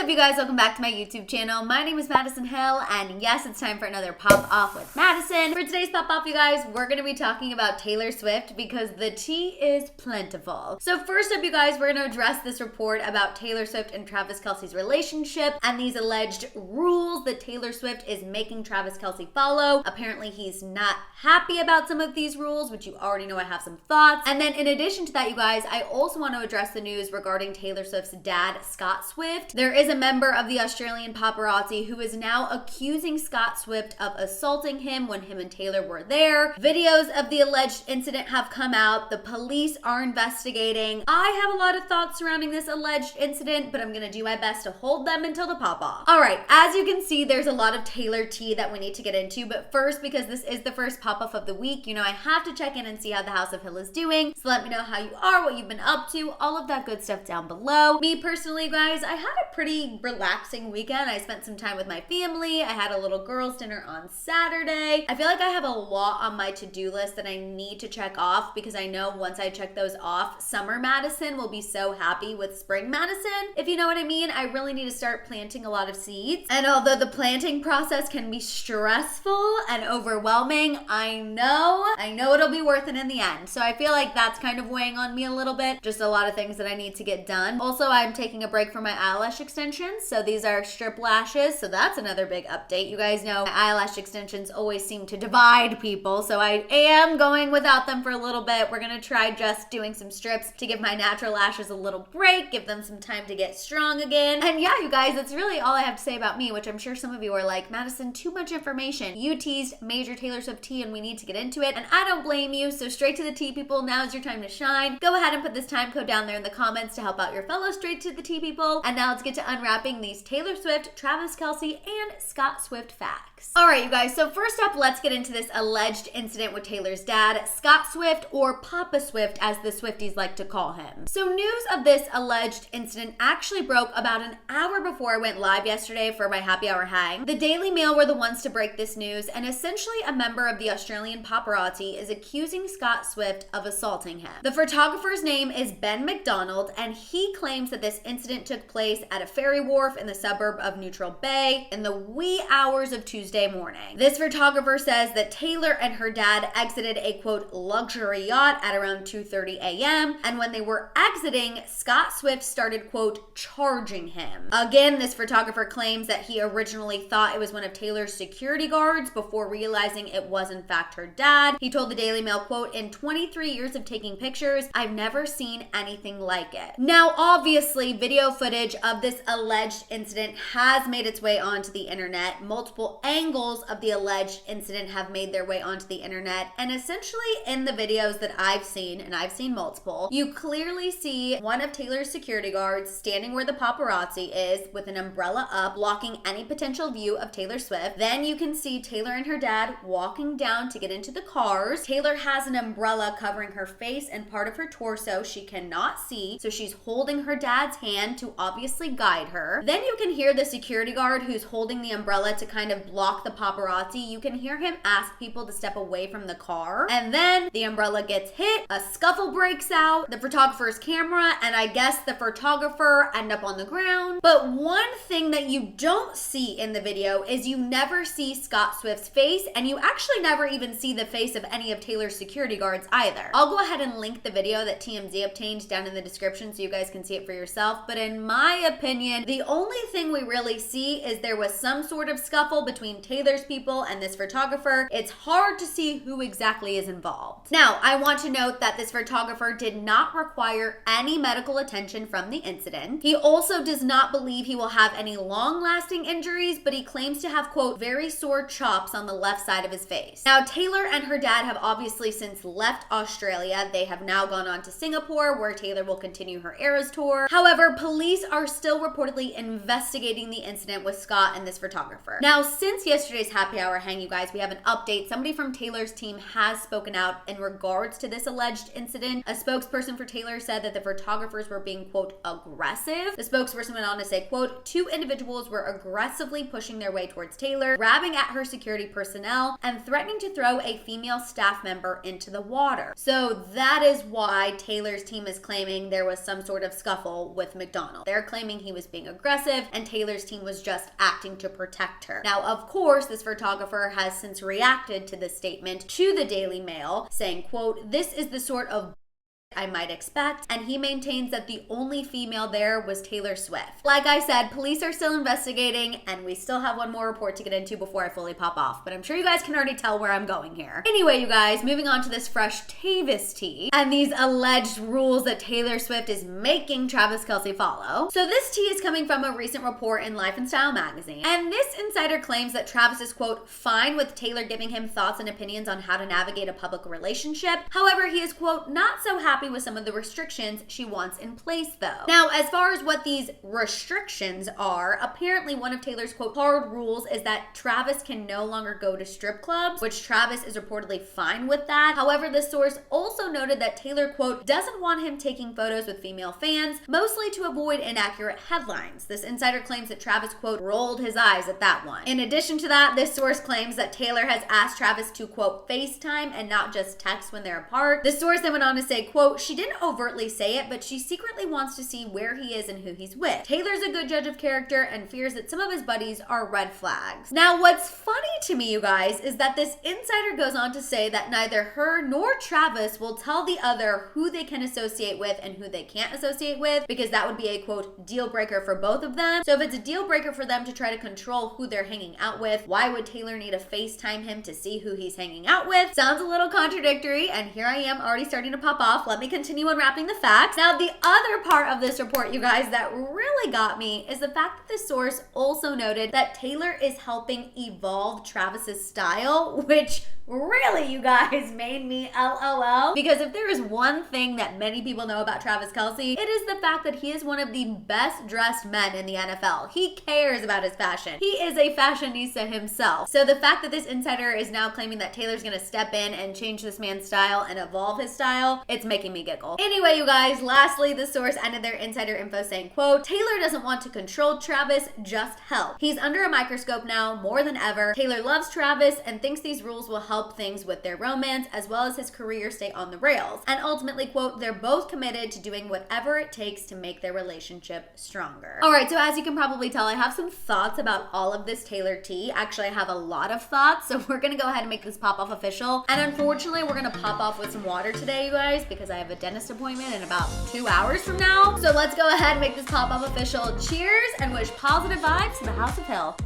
up, you guys? Welcome back to my YouTube channel. My name is Madison Hill, and yes, it's time for another Pop Off with Madison. For today's Pop Off, you guys, we're going to be talking about Taylor Swift because the tea is plentiful. So first up, you guys, we're going to address this report about Taylor Swift and Travis Kelce's relationship and these alleged rules that Taylor Swift is making Travis Kelce follow. Apparently, he's not happy about some of these rules, which you already know I have some thoughts. And then in addition to that, you guys, I also want to address the news regarding Taylor Swift's dad, Scott Swift. There is a member of the Australian paparazzi who is now accusing Scott Swift of assaulting him when him and Taylor were there. Videos of the alleged incident have come out. The police are investigating. I have a lot of thoughts surrounding this alleged incident, but I'm gonna do my best to hold them until the pop off. All right, as you can see, there's a lot of Taylor tea that we need to get into, but first, because this is the first pop off of the week, you know, I have to check in and see how the House of Hill is doing. So let me know how you are, what you've been up to, all of that good stuff down below. Me personally, guys, I had a pretty relaxing weekend. I spent some time with my family. I had a little girls' dinner on Saturday. I feel like I have a lot on my to-do list that I need to check off because I know once I check those off, summer Madison will be so happy with spring Madison. If you know what I mean, I really need to start planting a lot of seeds. And although the planting process can be stressful and overwhelming, I know it'll be worth it in the end. So I feel like that's kind of weighing on me a little bit. Just a lot of things that I need to get done. Also, I'm taking a break from my eyelash extensions. So these are strip lashes. So that's another big update. You guys know my eyelash extensions always seem to divide people. So I am going without them for a little bit. We're going to try just doing some strips to give my natural lashes a little break, give them some time to get strong again. And yeah, you guys, that's really all I have to say about me, which I'm sure some of you are like, Madison, too much information. You teased major Taylor Swift tea and we need to get into it. And I don't blame you. So straight to the tea, people. Now is your time to shine. Go ahead and put this time code down there in the comments to help out your fellow straight to the tea people. And now let's get to unwrapping these Taylor Swift, Travis Kelce, and Scott Swift facts. All right, you guys. So first up, let's get into this alleged incident with Taylor's dad, Scott Swift, or Papa Swift, as the Swifties like to call him. So news of this alleged incident actually broke about an hour before I went live yesterday for my happy hour hang. The Daily Mail were the ones to break this news, and essentially a member of the Australian paparazzi is accusing Scott Swift of assaulting him. The photographer's name is Ben McDonald, and he claims that this incident took place at a ferry wharf in the suburb of Neutral Bay in the wee hours of Tuesday morning. This photographer says that Taylor and her dad exited a quote luxury yacht at around 2:30 a.m. and when they were exiting, Scott Swift started quote charging him. Again, this photographer claims that he originally thought it was one of Taylor's security guards before realizing it was in fact her dad. He told the Daily Mail quote, "In 23 years of taking pictures, I've never seen anything like it." Now, obviously, video footage of this alleged incident has made its way onto the internet. Multiple angles of the alleged incident have made their way onto the internet, and essentially in the videos that I've seen, and I've seen multiple, you clearly see one of Taylor's security guards standing where the paparazzi is with an umbrella up, blocking any potential view of Taylor Swift. Then you can see Taylor and her dad walking down to get into the cars. Taylor has an umbrella covering her face and part of her torso she cannot see, so she's holding her dad's hand to obviously guide her. Then you can hear the security guard who's holding the umbrella to kind of block the paparazzi. You can hear him ask people to step away from the car, and then the umbrella gets hit, a scuffle breaks out, the photographer's camera and I guess the photographer end up on the ground. But one thing that you don't see in the video is you never see Scott Swift's face, and you actually never even see the face of any of Taylor's security guards either. I'll go ahead and link the video that TMZ obtained down in the description so you guys can see it for yourself, but in my opinion, the only thing we really see is there was some sort of scuffle between Taylor's people and this photographer. It's hard to see who exactly is involved. Now, I want to note that this photographer did not require any medical attention from the incident. He also does not believe he will have any long-lasting injuries, but he claims to have, quote, very sore chops on the left side of his face. Now, Taylor and her dad have obviously since left Australia. They have now gone on to Singapore, where Taylor will continue her Eras tour. However, police are still reportedly investigating the incident with Scott and this photographer. Now, since yesterday's happy hour hang, you guys, we have an update. Somebody from Taylor's team has spoken out in regards to this alleged incident. A spokesperson for Taylor said that the photographers were being, quote, aggressive. The spokesperson went on to say, quote, "Two individuals were aggressively pushing their way towards Taylor, grabbing at her security personnel, and threatening to throw a female staff member into the water." So that is why Taylor's team is claiming there was some sort of scuffle with McDonald. They're claiming he was being being aggressive and Taylor's team was just acting to protect her. Now, of course, this photographer has since reacted to this statement to the Daily Mail, saying, quote, "This is the sort of I might expect," and he maintains that the only female there was Taylor Swift. Like I said, police are still investigating, and we still have one more report to get into before I fully pop off, but I'm sure you guys can already tell where I'm going here. Anyway, you guys, moving on to this fresh Tavis tea and these alleged rules that Taylor Swift is making Travis Kelce follow. So this tea is coming from a recent report in Life and Style magazine, and this insider claims that Travis is, quote, "fine with Taylor giving him thoughts and opinions on how to navigate a public relationship. However, he is, quote, not so happy with some of the restrictions she wants in place though." Now, as far as what these restrictions are, apparently one of Taylor's, quote, hard rules is that Travis can no longer go to strip clubs, which Travis is reportedly fine with that. However, the source also noted that Taylor, quote, doesn't want him taking photos with female fans, mostly to avoid inaccurate headlines. This insider claims that Travis, quote, rolled his eyes at that one. In addition to that, this source claims that Taylor has asked Travis to, quote, FaceTime and not just text when they're apart. The source then went on to say, quote, "She didn't overtly say it, but she secretly wants to see where he is and who he's with. Taylor's a good judge of character and fears that some of his buddies are red flags." Now, what's funny to me, you guys, is that this insider goes on to say that neither her nor Travis will tell the other who they can associate with and who they can't associate with, because that would be a, quote, deal breaker for both of them. So if it's a deal breaker for them to try to control who they're hanging out with, why would Taylor need to FaceTime him to see who he's hanging out with? Sounds a little contradictory, and here I am already starting to pop off. Let me continue unwrapping the facts. Now, the other part of this report, you guys, that really got me is the fact that the source also noted that Taylor is helping evolve Travis's style, which really, you guys, made me LOL. Because if there is one thing that many people know about Travis Kelce, it is the fact that he is one of the best dressed men in the NFL. He cares about his fashion. He is a fashionista himself. So the fact that this insider is now claiming that Taylor's gonna step in and change this man's style and evolve his style, it's making me giggle. Anyway, you guys, lastly, the source ended their insider info saying, quote, "Taylor doesn't want to control Travis, just help. He's under a microscope now more than ever. Taylor loves Travis and thinks these rules will help things with their romance as well as his career stay on the rails. And ultimately, quote, they're both committed to doing whatever it takes to make their relationship stronger." All right, so as you can probably tell, I have some thoughts about all of this Taylor tea. Actually, I have a lot of thoughts, so we're gonna go ahead and make this pop off official. And unfortunately, we're gonna pop off with some water today, you guys, because I have a dentist appointment in about 2 hours from now. So let's go ahead and make this pop off official. Cheers and wish positive vibes to the House of Hill.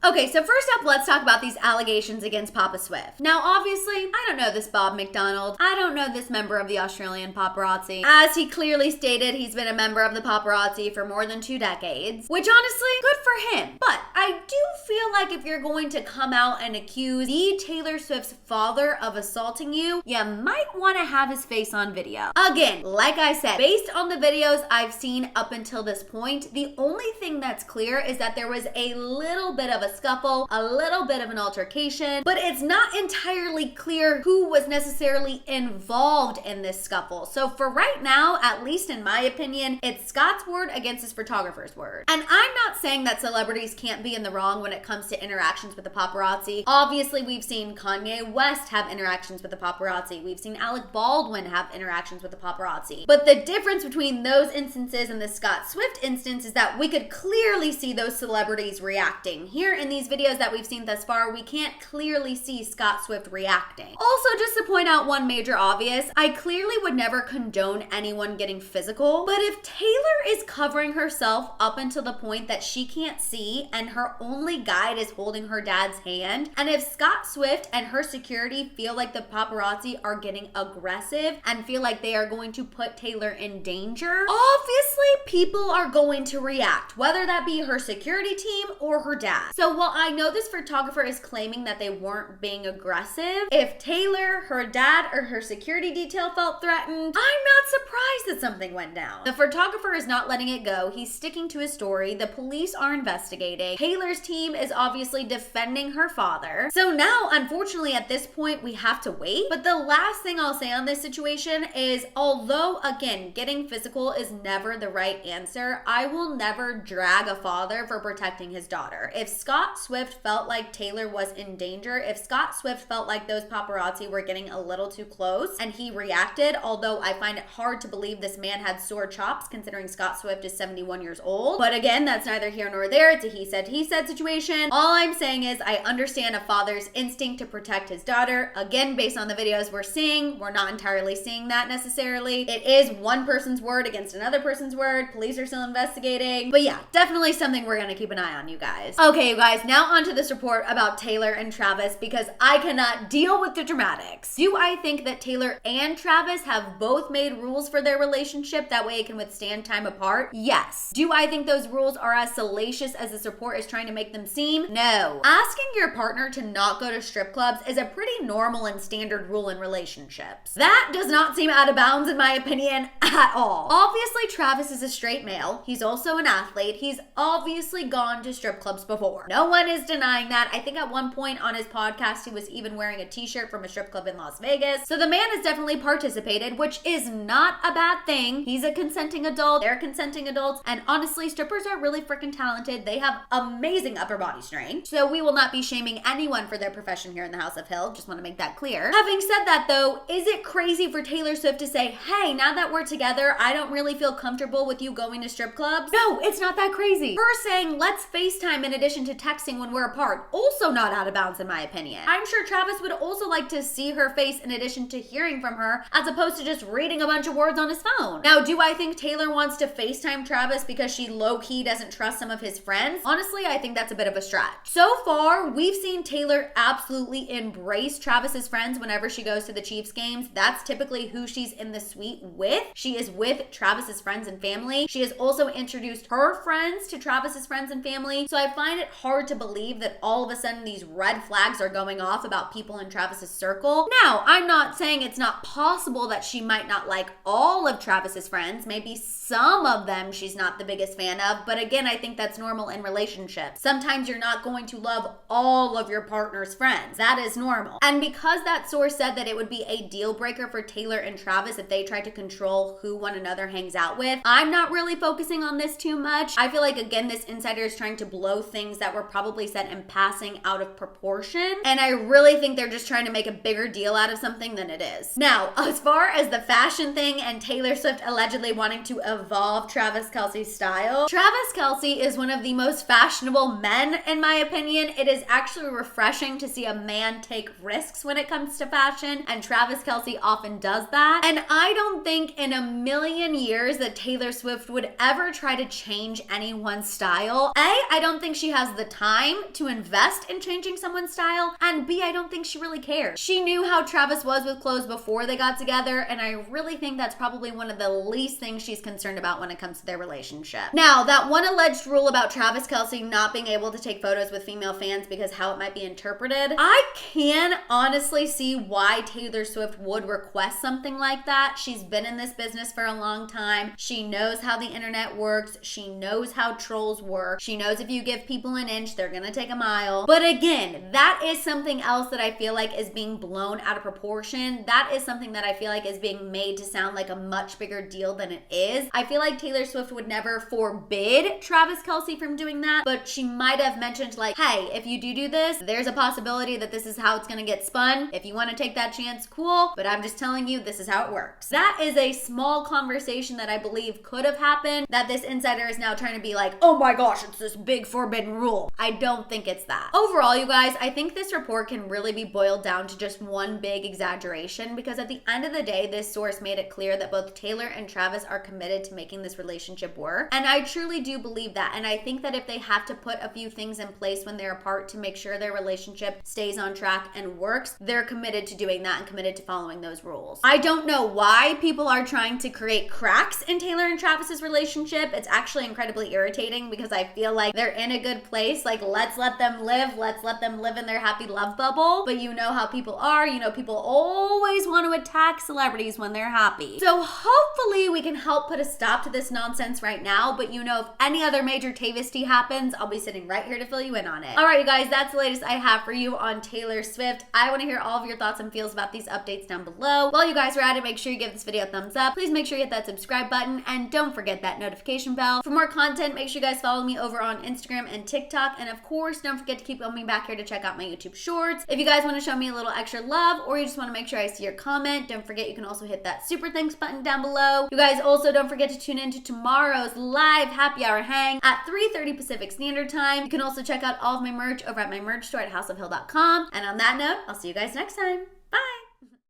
Okay, so first up, let's talk about these allegations against Papa Swift. Now, obviously, I don't know this Bob McDonald. I don't know this member of the Australian paparazzi. As he clearly stated, he's been a member of the paparazzi for more than 2 decades, which honestly, good for him. But I do feel like if you're going to come out and accuse the Taylor Swift's father of assaulting you, you might want to have his face on video. Again, like I said, based on the videos I've seen up until this point, the only thing that's clear is that there was a little bit of a scuffle, a little bit of an altercation, but it's not entirely clear who was necessarily involved in this scuffle. So for right now, at least in my opinion, it's Scott's word against his photographer's word. And I'm not saying that celebrities can't be in the wrong when it comes to interactions with the paparazzi. Obviously, we've seen Kanye West have interactions with the paparazzi. We've seen Alec Baldwin have interactions with the paparazzi. But the difference between those instances and the Scott Swift instance is that we could clearly see those celebrities reacting. Here in these videos that we've seen thus far, we can't clearly see Scott Swift reacting. Also, just to point out one major obvious, I clearly would never condone anyone getting physical, but if Taylor is covering herself up until the point that she can't see and her only guide is holding her dad's hand, and if Scott Swift and her security feel like the paparazzi are getting aggressive and feel like they are going to put Taylor in danger, obviously people are going to react, whether that be her security team or her dad. So while I know this photographer is claiming that they weren't being aggressive, if Taylor, her dad, or her security detail felt threatened, I'm not surprised that something went down. The photographer is not letting it go. He's sticking to his story. The police are investigating. Taylor's team is obviously defending her father. So now, unfortunately, at this point, we have to wait. But the last thing I'll say on this situation is, although, again, getting physical is never the right answer, I will never drag a father for protecting his daughter. If Scott Swift felt like Taylor was in danger, if Scott Swift felt like those paparazzi were getting a little too close and he reacted, although I find it hard to believe this man had sore chops considering Scott Swift is 71 years old. But again, that's neither here nor there. It's a he said situation. All I'm saying is I understand a father's instinct to protect his daughter. Again, based on the videos we're seeing, we're not entirely seeing that necessarily. It is one person's word against another person's word. Police are still investigating. But yeah, definitely something we're gonna keep an eye on, you guys. Okay, you guys, now onto this report about Taylor and Travis because I cannot deal with the dramatics. Do I think that Taylor and Travis have both made rules for their relationship that way it can withstand time apart? Yes. Do I think those rules are as salacious as this report is trying to make them seem? No. Asking your partner to not go to strip clubs is a pretty normal and standard rule in relationships. That does not seem out of bounds in my opinion at all. Obviously, Travis is a straight male. He's also an athlete. He's obviously gone to strip clubs before. No one is denying that. I think at one point on his podcast, he was even wearing a t-shirt from a strip club in Las Vegas. So the man has definitely participated, which is not a bad thing. He's a consenting adult. They're consenting adults. And honestly, strippers are really freaking talented. They have amazing upper body strength. So we will not be shaming anyone for their profession here in the House of Hill. Just want to make that clear. Having said that though, is it crazy for Taylor Swift to say, hey, now that we're together, I don't really feel comfortable with you going to strip clubs? No, it's not that crazy. Her saying, let's FaceTime in addition to texting when we're apart, also not out of bounds in my opinion. I'm sure Travis would also like to see her face in addition to hearing from her, as opposed to just reading a bunch of words on his phone. Now, do I think Taylor wants to FaceTime Travis because she low-key doesn't trust some of his friends? Honestly, I think that's a bit of a stretch. So far, we've seen Taylor absolutely embrace Travis's friends whenever she goes to the Chiefs games. That's typically who she's in the suite with. She is with Travis's friends and family. She has also introduced her friends to Travis's friends and family. So I find it hard to believe that all of a sudden these red flags are going off about people in Travis's circle. Now, I'm not saying it's not possible that she might not like all of Travis's friends. Maybe some of them she's not the biggest fan of, but again, I think that's normal in relationships. Sometimes you're not going to love all of your partner's friends. That is normal. And because that source said that it would be a deal breaker for Taylor and Travis if they tried to control who one another hangs out with, I'm not really focusing on this too much. I feel like, again, this insider is trying to blow things that were probably said in passing out of proportion, and I really think they're just trying to make a bigger deal out of something than it is. Now, as far as the fashion thing and Taylor Swift allegedly wanting to evolve Travis Kelce's style, Travis Kelce is one of the most fashionable men, in my opinion. It is actually refreshing to see a man take risks when it comes to fashion, and Travis Kelce often does that. And I don't think in a million years that Taylor Swift would ever try to change anyone's style. A, I don't think she has the time to invest in changing someone's style, and B, I don't think she really cares. She knew how Travis was with clothes before they got together, and I really think that's probably one of the least things she's concerned about when it comes to their relationship. Now, that one alleged rule about Travis Kelce not being able to take photos with female fans because how it might be interpreted, I can honestly see why Taylor Swift would request something like that. She's been in this business for a long time. She knows how the internet works. She knows how trolls work. She knows if you give people an inch, they're gonna take a mile. But again, that is something else that I feel like is being blown out of proportion. That is something that I feel like is being made to sound like a much bigger deal than it is. I feel like Taylor Swift would never forbid Travis Kelce from doing that, but she might have mentioned like, hey, if you do this, there's a possibility that this is how it's gonna get spun. If you wanna take that chance, cool, but I'm just telling you this is how it works. That is a small conversation that I believe could have happened that this insider is now trying to be like, oh my gosh, it's this big forbidden rule. I don't think it's that. Overall, you guys, I think this report can really be boiled down to just one big exaggeration because at the end of the day, this source made it clear that both Taylor and Travis are committed to making this relationship work. And I truly do believe that. And I think that if they have to put a few things in place when they're apart to make sure their relationship stays on track and works, they're committed to doing that and committed to following those rules. I don't know why people are trying to create cracks in Taylor and Travis's relationship. It's actually incredibly irritating because I feel like they're in a good place. Like, let's let them live. Let's let them live in their happy love bubble. But you know how people are. You know, people always want to attack celebrities when they're happy. So hopefully we can help put a stop to this nonsense right now. But you know, if any other major Tavis tea happens, I'll be sitting right here to fill you in on it. All right, you guys, that's the latest I have for you on Taylor Swift. I want to hear all of your thoughts and feels about these updates down below. While you guys are at it, make sure you give this video a thumbs up. Please make sure you hit that subscribe button and don't forget that notification bell. For more content, make sure you guys follow me over on Instagram and TikTok TikTok. And of course, don't forget to keep coming back here to check out my YouTube shorts. If you guys want to show me a little extra love, or you just want to make sure I see your comment, don't forget you can also hit that super thanks button down below. You guys also don't forget to tune in to tomorrow's live happy hour hang at 3:30 Pacific Standard Time. You can also check out all of my merch over at my merch store at houseofhill.com. And on that note, I'll see you guys next time.